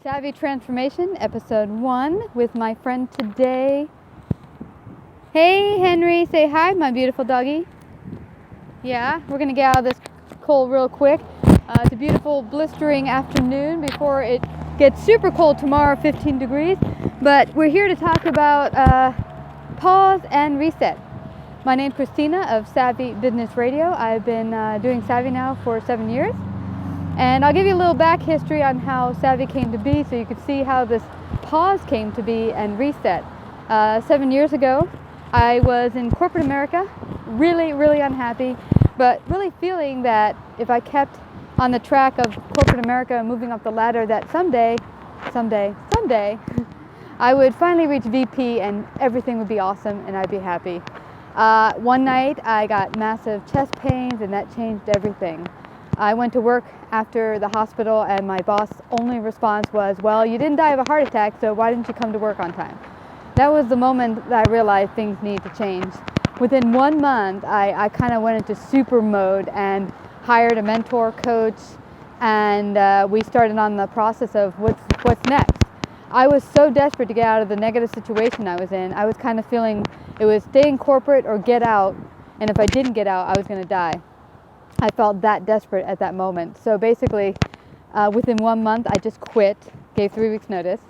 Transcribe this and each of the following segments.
Savvy Transformation, Episode 1, with my friend today. Hey, Henry, say hi, my beautiful doggy. Yeah, we're going to get out of this cold real quick. It's a beautiful, blistering afternoon before it gets super cold tomorrow, 15 degrees. But we're here to talk about pause and reset. My name's Christina of Savvy Business Radio. I've been doing Savvy now for 7 years. And I'll give you a little back history on how Savvy came to be so you could see how this pause came to be and reset. 7 years ago, I was in corporate America, really, really unhappy, but really feeling that if I kept on the track of corporate America and moving up the ladder, that someday, I would finally reach VP and everything would be awesome and I'd be happy. One night, I got massive chest pains and that changed everything. I went to work after the hospital and my boss' only response was, well, you didn't die of a heart attack, so why didn't you come to work on time? That was the moment that I realized things need to change. Within 1 month, I kind of went into super mode and hired a mentor coach, and we started on the process of what's next. I was so desperate to get out of the negative situation I was in. I was kind of feeling it was stay in corporate or get out, and if I didn't get out, I was going to die. I felt that desperate at that moment. So basically, within 1 month, I just quit, gave 3 weeks notice,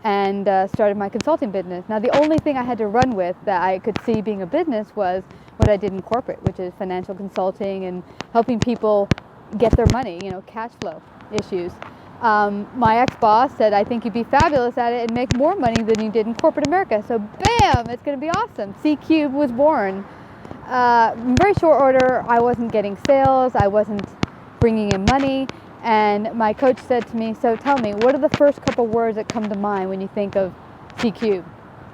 and started my consulting business. Now, the only thing I had to run with that I could see being a business was what I did in corporate, which is financial consulting and helping people get their money, cash flow issues. My ex-boss said, I think you'd be fabulous at it and make more money than you did in corporate America. So bam, it's going to be awesome. C-Cube was born. In very short order, I wasn't getting sales, I wasn't bringing in money, and my coach said to me, so tell me, what are the first couple words that come to mind when you think of C-Cube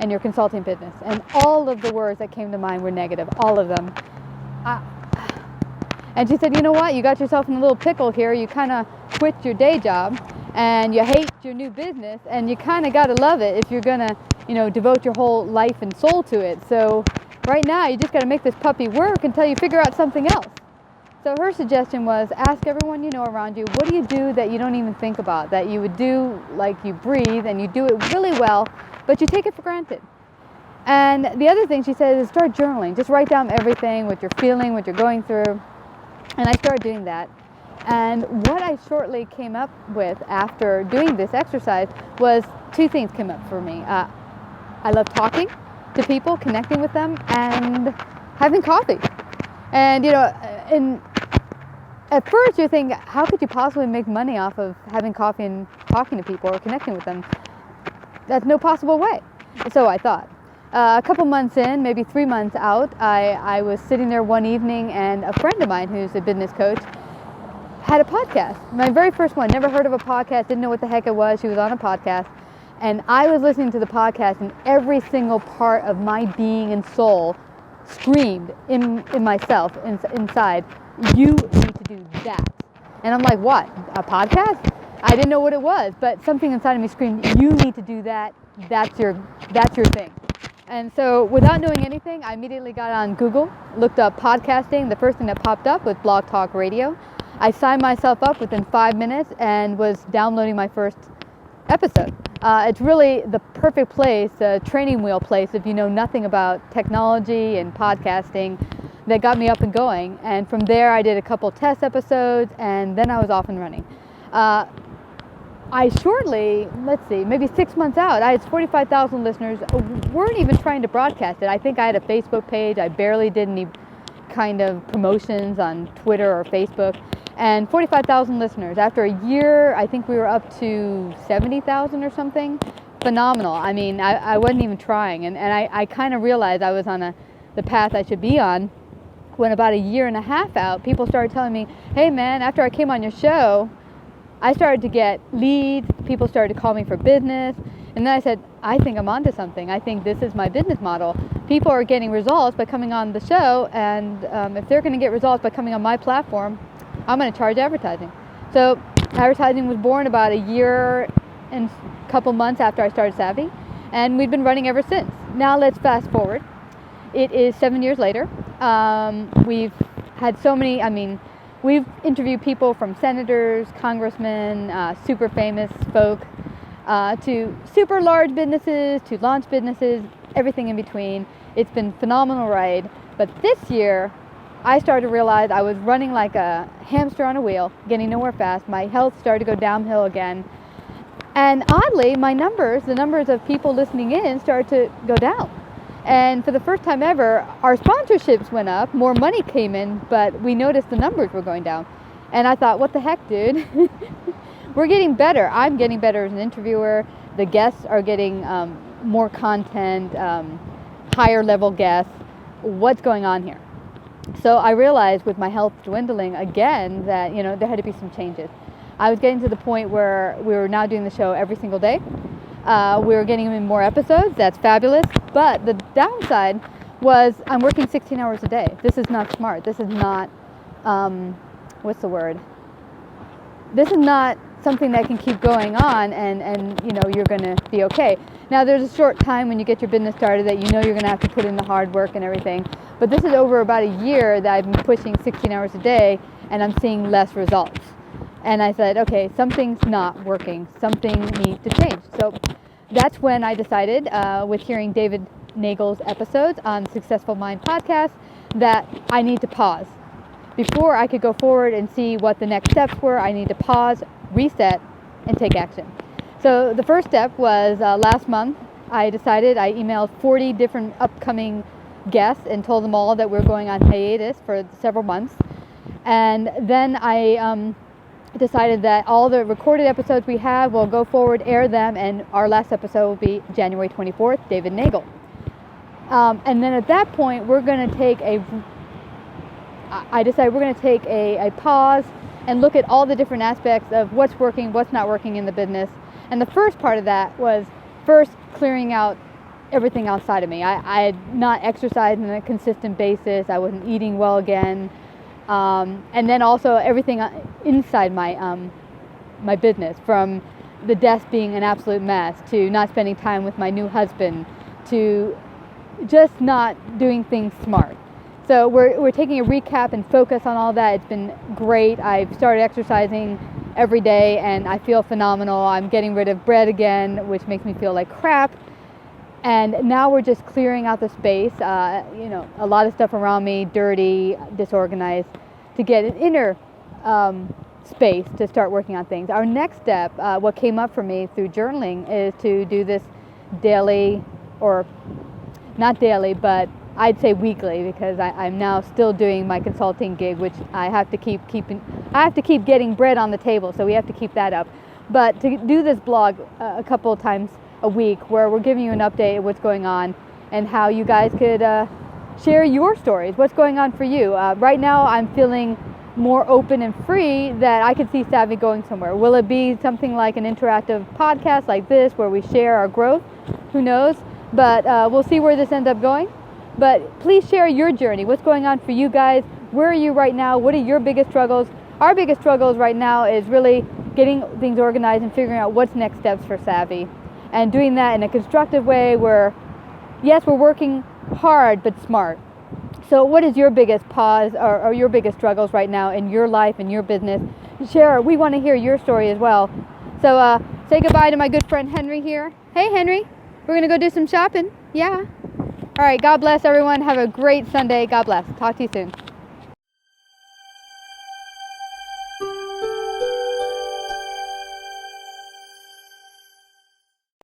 and your consulting business? And all of the words that came to mind were negative, all of them. And she said, you know what, you got yourself in a little pickle here, you kind of quit your day job, and you hate your new business, and you kind of got to love it if you're going to, devote your whole life and soul to it. So right now, you just got to make this puppy work until you figure out something else. So her suggestion was ask everyone you know around you, what do you do that you don't even think about, that you would do like you breathe and you do it really well, but you take it for granted. And the other thing she said is start journaling. Just write down everything, what you're feeling, what you're going through. And I started doing that. And what I shortly came up with after doing this exercise was 2 things came up for me. I love talking to people, connecting with them, and having coffee. And at first you think, how could you possibly make money off of having coffee and talking to people or connecting with them? That's no possible way. So I thought. A couple months in, maybe 3 months out, I was sitting there one evening and a friend of mine who's a business coach had a podcast. My very first one, never heard of a podcast, didn't know what the heck it was. She was on a podcast. And I was listening to the podcast and every single part of my being and soul screamed in myself, inside, you need to do that. And I'm like, what, a podcast? I didn't know what it was, but something inside of me screamed, you need to do that, that's your thing. And so without knowing anything, I immediately got on Google, looked up podcasting. The first thing that popped up was Blog Talk Radio. I signed myself up within 5 minutes and was downloading my first episode. It's really the perfect place, a training wheel place, if you know nothing about technology and podcasting, that got me up and going. And from there, I did a couple test episodes, and then I was off and running. I shortly, maybe 6 months out, I had 45,000 listeners, weren't even trying to broadcast it. I think I had a Facebook page. I barely did any kind of promotions on Twitter or Facebook. And 45,000 listeners. After a year, I think we were up to 70,000 or something. Phenomenal. I mean, I wasn't even trying. And I kind of realized I was on the path I should be on when about a year and a half out, people started telling me, hey man, after I came on your show, I started to get leads. People started to call me for business. And then I said, I think I'm onto something. I think this is my business model. People are getting results by coming on the show. And if they're going to get results by coming on my platform, I'm going to charge advertising. So advertising was born about a year and a couple months after I started Savvy, and we've been running ever since. Now let's fast forward. It is 7 years later. We've had so many, we've interviewed people from senators, congressmen, super famous folk, to super large businesses, to launch businesses, everything in between. It's been a phenomenal ride. But this year, I started to realize I was running like a hamster on a wheel, getting nowhere fast. My health started to go downhill again. And oddly, my numbers, the numbers of people listening in, started to go down. And for the first time ever, our sponsorships went up, more money came in, but we noticed the numbers were going down. And I thought, what the heck, dude? We're getting better. I'm getting better as an interviewer. The guests are getting more content, higher level guests. What's going on here? So I realized with my health dwindling again that, there had to be some changes. I was getting to the point where we were now doing the show every single day. We were getting in more episodes. That's fabulous. But the downside was I'm working 16 hours a day. This is not smart. This is not, what's the word? This is not something that can keep going on and you're going to be okay. Now, there's a short time when you get your business started that you're going to have to put in the hard work and everything. But this is over about a year that I've been pushing 16 hours a day and I'm seeing less results. And I said, okay, something's not working. Something needs to change. So that's when I decided, with hearing David Nagel's episodes on the Successful Mind podcast, that I need to pause. Before I could go forward and see what the next steps were, I need to pause, reset, and take action. So the first step was last month, I emailed 40 different upcoming guests and told them all that we're going on hiatus for several months. And then I decided that all the recorded episodes we have will go forward, air them, and our last episode will be January 24th, David Nagel. And then at that point, we're going to take a pause and look at all the different aspects of what's working, what's not working in the business. And the first part of that was first clearing out everything outside of me. I had not exercised on a consistent basis. I wasn't eating well again. And then also everything inside my business, from the desk being an absolute mess, to not spending time with my new husband, to just not doing things smart. So we're taking a recap and focus on all that. It's been great. I've started exercising every day and I feel phenomenal. I'm getting rid of bread again, which makes me feel like crap. And now we're just clearing out the space, a lot of stuff around me, dirty, disorganized, to get an inner space to start working on things. Our next step, what came up for me through journaling, is to do this daily, or not daily, but I'd say weekly, because I'm now still doing my consulting gig, which I have to keep getting bread on the table, so we have to keep that up. But to do this blog a couple of times a week, where we're giving you an update of what's going on and how you guys could share your stories, what's going on for you. Right now I'm feeling more open and free that I could see Savvy going somewhere. Will it be something like an interactive podcast like this where we share our growth? Who knows? But we'll see where this ends up going. But please share your journey. What's going on for you guys? Where are you right now? What are your biggest struggles? Our biggest struggles right now is really getting things organized and figuring out what's next steps for Savvy. And doing that in a constructive way where, yes, we're working hard, but smart. So what is your biggest pause or your biggest struggles right now in your life and your business? Share. We want to hear your story as well. So say goodbye to my good friend Henry here. Hey, Henry. We're going to go do some shopping. Yeah. All right. God bless everyone. Have a great Sunday. God bless. Talk to you soon.